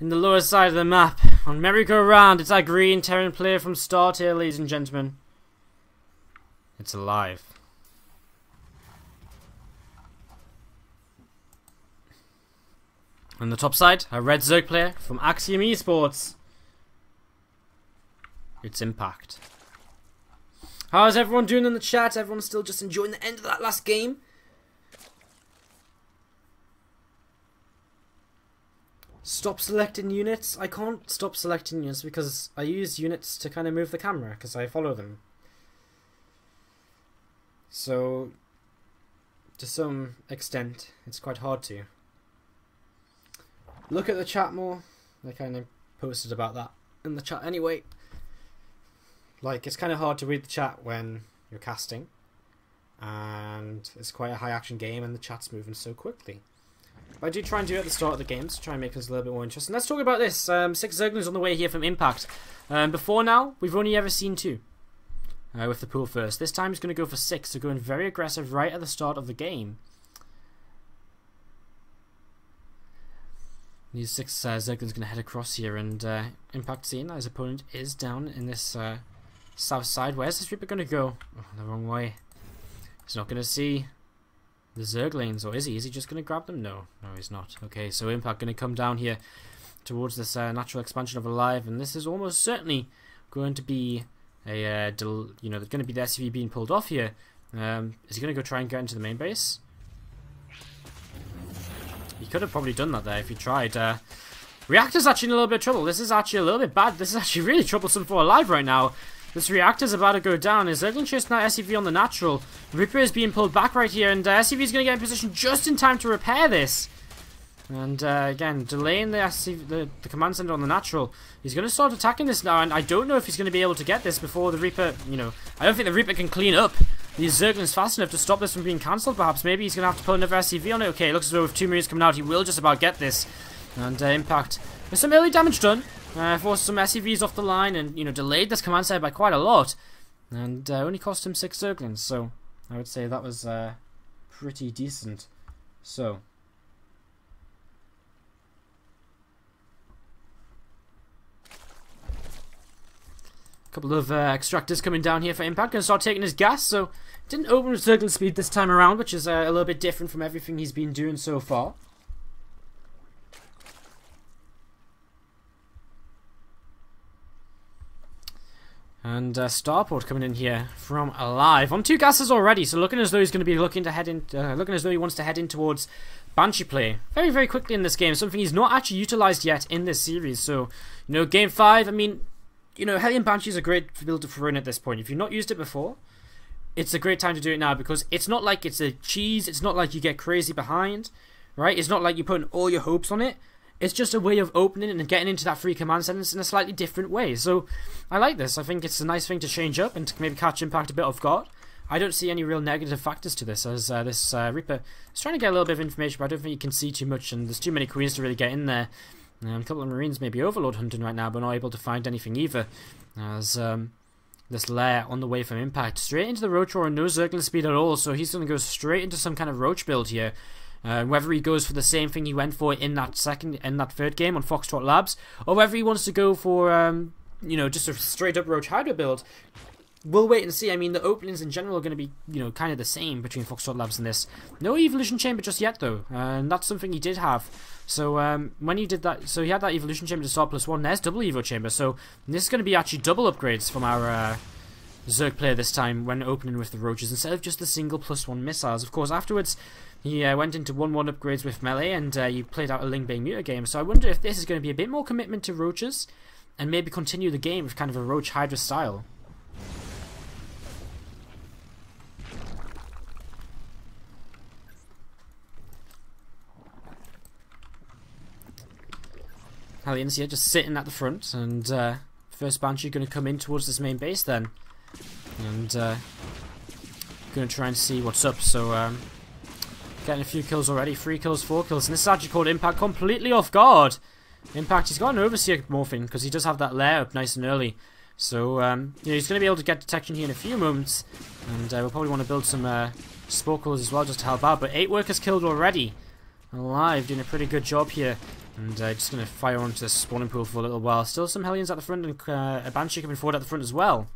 in the lower side of the map. On merry-go-round, it's our green Terran player from start here, ladies and gentlemen. It's aLive. On the top side, a red Zerg player from Axiom Esports. It's Impact. How's everyone doing in the chat? Everyone's still just enjoying the end of that last game? Stop selecting units. I can't stop selecting units because I use units to kind of move the camera because I follow them. So, to some extent, it's quite hard to. Look at the chat more. I kind of posted about that in the chat anyway. Like, it's kind of hard to read the chat when you're casting. And it's quite a high action game and the chat's moving so quickly. But I do try and do it at the start of the game to try and make us a little bit more interesting. Let's talk about this. 6 Zerglings on the way here from Impact. Before now, we've only ever seen 2. With the pool first. This time he's going to go for 6. So going very aggressive right at the start of the game. These 6 Zerglings going to head across here. And Impact seeing that his opponent is down in this south side. Where's this Reaper going to go? Oh, the wrong way. He's not going to see the Zerglings, or is he? Is he just going to grab them? No, he's not. Okay, so Impact going to come down here towards this natural expansion of aLive, and this is almost certainly going to be a, you know, there's going to be the SCV being pulled off here. Is he going to go try and get into the main base? He could have probably done that there if he tried. Reactor's actually in a little bit of trouble. This is actually a little bit bad. This is actually really troublesome for aLive right now. This Reactor's about to go down. Is Zergling chasing that SCV on the natural? Reaper is being pulled back right here, and SCV is going to get in position just in time to repair this. And again, delaying the SCV, the command center on the natural. He's going to start attacking this now, and I don't know if he's going to be able to get this before the Reaper, you know, I don't think the Reaper can clean up these Zerglings fast enough to stop this from being cancelled, perhaps. Maybe he's going to have to put another SCV on it. Okay, it looks as though with 2 Marines coming out, he will just about get this. And Impact, with some early damage done. Forced some SCVs off the line and, you know, delayed this command center by quite a lot. And only cost him 6 Zerglings, so I would say that was pretty decent. So, a couple of extractors coming down here for Impact. Going to start taking his gas, so didn't open with Zergling speed this time around, which is a little bit different from everything he's been doing so far. And Starport coming in here from aLive on 2 gases already, so looking as though he's going to be looking to head in, looking as though he wants to head in towards Banshee play very, very quickly in this game. Something he's not actually utilized yet in this series. So, you know, game 5. I mean, you know, Hellion Banshee is a great build to throw in at this point. If you've not used it before, it's a great time to do it now because it's not like it's a cheese. It's not like you get crazy behind, right? It's not like you're putting all your hopes on it. It's just a way of opening and getting into that free command sentence in a slightly different way. So I like this. I think it's a nice thing to change up and to maybe catch Impact a bit off guard. I don't see any real negative factors to this, as this Reaper is trying to get a little bit of information, but I don't think you can see too much, and there's too many Queens to really get in there. A couple of Marines maybe Overlord hunting right now, but not able to find anything either. As this lair on the way from Impact, straight into the Roach Roar and no Zergling speed at all, so he's going to go straight into some kind of Roach build here. Whether he goes for the same thing he went for in that third game on Foxtrot Labs, or whether he wants to go for you know, just a straight up Roach Hydra build, we'll wait and see. I mean, the openings in general are going to be, you know, kind of the same between Foxtrot Labs and this. No Evolution Chamber just yet though, and that's something he did have. So when he did that, so he had that Evolution Chamber to start +1. There's double Evo Chamber, so this is going to be actually double upgrades from our Zerg player this time when opening with the Roaches instead of just the single +1 missiles. Of course, afterwards he went into 1-1 upgrades with melee, and he played out a Ling Bang Muta game. So I wonder if this is going to be a bit more commitment to Roaches, and maybe continue the game with kind of a Roach Hydra style. Hellions here just sitting at the front, and first Banshee going to come in towards this main base then, and going to try and see what's up. So getting a few kills already, 3 kills, 4 kills, and this is actually called Impact completely off guard. Impact, he's got an Overseer morphing because he does have that lair up nice and early, so you know, he's going to be able to get detection here in a few moments, and we'll probably want to build some Sporkles as well just to help out. But 8 workers killed already. aLive doing a pretty good job here. And just going to fire onto the spawning pool for a little while. Still some Hellions at the front and a Banshee coming forward at the front as well.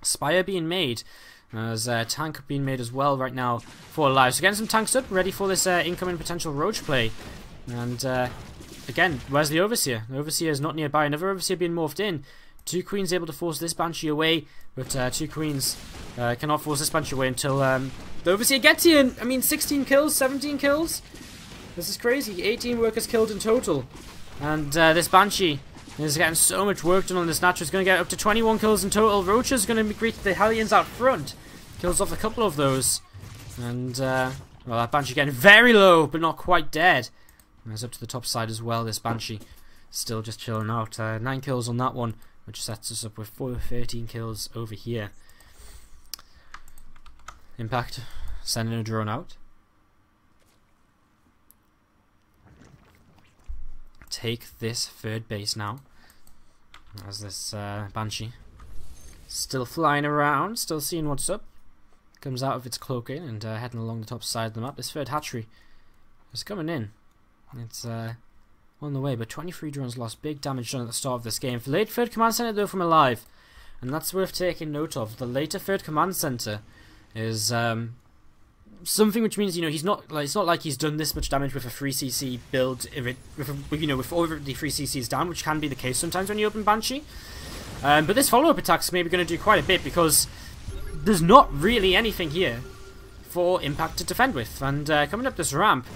Spire being made. There's a tank being made as well right now for aLive. So getting some tanks up, ready for this incoming potential roach play. And again, where's the Overseer? The Overseer is not nearby. Another Overseer being morphed in. 2 Queens able to force this Banshee away, but 2 Queens cannot force this Banshee away until the Overseer gets here. I mean, 16 kills, 17 kills. This is crazy. 18 workers killed in total. And this Banshee is getting so much work done on this Natural. It's going to get up to 21 kills in total. Roach is going to greet the Hellions out front. Kills off a couple of those. And, well, that Banshee getting very low, but not quite dead. And it's up to the top side as well, this Banshee. Still just chilling out. 9 kills on that one, which sets us up with 13 kills over here. Impact sending a drone out. Take this third base now. As this Banshee still flying around, still seeing what's up. Comes out of its cloaking and heading along the top side of the map. This third hatchery is coming in. It's on the way, but 23 drones lost. Big damage done at the start of this game. Late third command center though from aLive, and that's worth taking note of. The later third command center is something which means, you know, he's not like, it's not like he's done this much damage with a 3cc build, with all of the 3cc's down, which can be the case sometimes when you open Banshee. But this follow-up attack's maybe going to do quite a bit, because there's not really anything here for Impact to defend with. And coming up this ramp,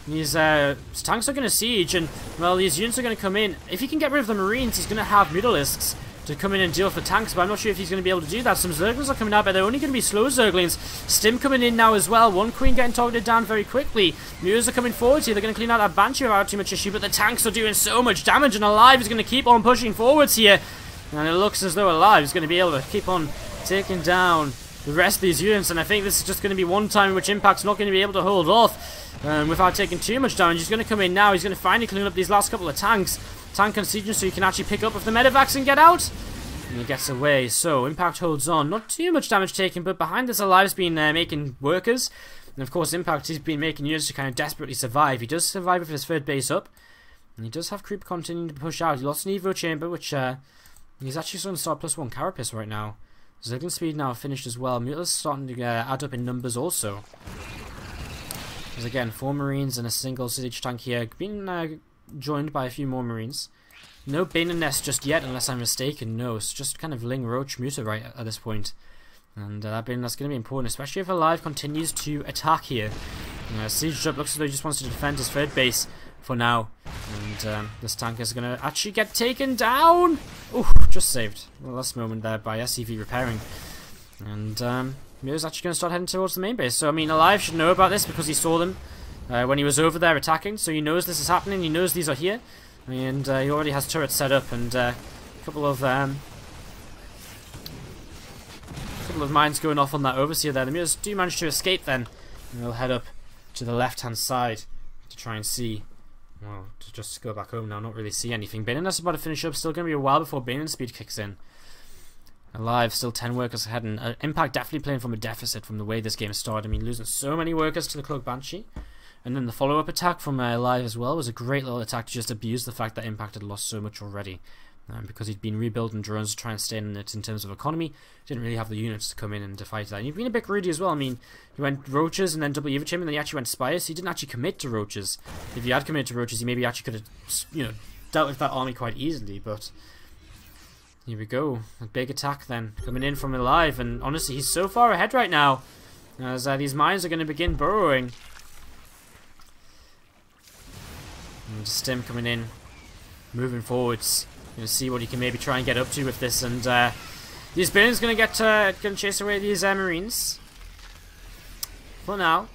these tanks are going to siege, and, well, these units are going to come in. If he can get rid of the Marines, he's going to have Mutalisks to come in and deal with the tanks, but I'm not sure if he's going to be able to do that. Some Zerglings are coming out, but they're only going to be slow Zerglings. Stim coming in now as well. 1 Queen getting targeted down very quickly. Mutas are coming forward here. They're going to clean out that Banshee without too much issue, but the tanks are doing so much damage, and aLive is going to keep on pushing forwards here. And it looks as though aLive is going to be able to keep on taking down the rest of these units, and I think this is just going to be one time in which Impact's not going to be able to hold off without taking too much damage. He's going to come in now. He's going to finally clean up these last couple of tanks. Tank and siege, so you can actually pick up with the medevacs and get out. And he gets away, so Impact holds on. Not too much damage taken, but behind this aLive's been making workers. And of course Impact, he's been making units to kind of desperately survive. He does survive with his third base up. And he does have creep continuing to push out. He lost an Evo Chamber, which he's actually starting to start +1 Carapace right now. Zergling speed now finished as well. Mutla's starting to add up in numbers also. There's again 4 Marines and a single siege tank here, being joined by a few more Marines. No Bane Nest just yet, unless I'm mistaken. No, it's just kind of Ling Roach Muta right at this point. And that's going to be important, especially if aLive continues to attack here. Siege Up looks as though he just wants to defend his third base for now. And this tank is going to actually get taken down. Ooh, just saved. The last moment there by SCV repairing. And Mio's actually going to start heading towards the main base. So, I mean, aLive should know about this because he saw them when he was over there attacking. So he knows this is happening. He knows these are here. And he already has turrets set up and a couple of mines going off on that Overseer there. The Mutas do manage to escape then. And they'll head up to the left-hand side to try and see. Well, to just go back home now, not really see anything. Bane Nest about to finish up. Still going to be a while before Bane Speed kicks in. aLive, still 10 workers ahead, and Impact definitely playing from a deficit from the way this game started. I mean, losing so many workers to the Cloak Banshee. And then the follow-up attack from aLive as well was a great little attack to just abuse the fact that Impact had lost so much already. Because he'd been rebuilding drones to try and stay in it in terms of economy. Didn't really have the units to come in and to fight that. And he'd been a bit greedy as well. I mean, he went Roaches and then double Evo Chamber, and then he actually went Spires. So he didn't actually commit to Roaches. If he had committed to Roaches, he maybe actually could have, you know, dealt with that army quite easily. But here we go. A big attack then coming in from aLive. And honestly, he's so far ahead right now. As these mines are going to begin burrowing. And Stim coming in, moving forwards. Going to see what he can maybe try and get up to with this, and these Bane's going to chase away these Marines. For now,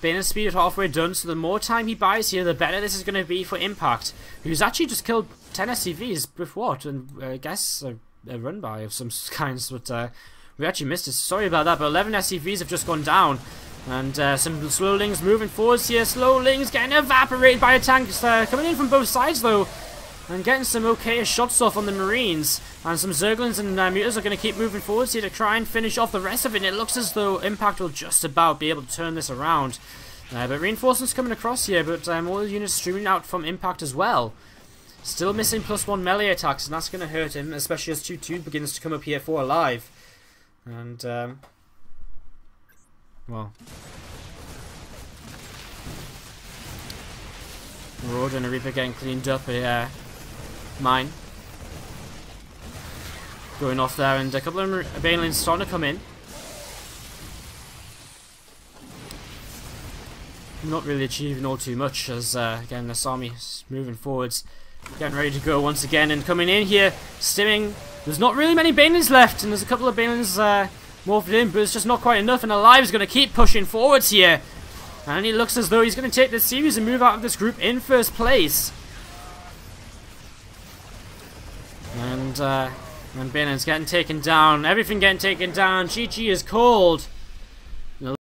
Bane's speed is halfway done, so the more time he buys here, the better this is going to be for Impact, who's actually just killed 10 SCVs with what? And I guess a run by of some kinds, but we actually missed it. Sorry about that, but 11 SCVs have just gone down. And some Slowlings moving forwards here. Slowlings getting evaporated by a tank. Coming in from both sides though. And getting some okay shots off on the Marines. And some Zerglings and Mutas are going to keep moving forwards here to try and finish off the rest of it. And it looks as though Impact will just about be able to turn this around. But reinforcements coming across here, but all the units streaming out from impact as well. Still missing +1 melee attacks, and that's going to hurt him, especially as 2-2 begins to come up here for aLive. And, well... Road and a Reaper getting cleaned up, mine. Going off there, and a couple of Banelings starting to come in. Not really achieving all too much, as, again, this army is moving forwards. Getting ready to go once again, and coming in here, stimming. There's not really many Banelings left, and there's a couple of Banelings morphed in, but it's just not quite enough, and aLive is going to keep pushing forwards here. And he looks as though he's going to take this series and move out of this group in first place. And Baneling's getting taken down, everything getting taken down. GG is called.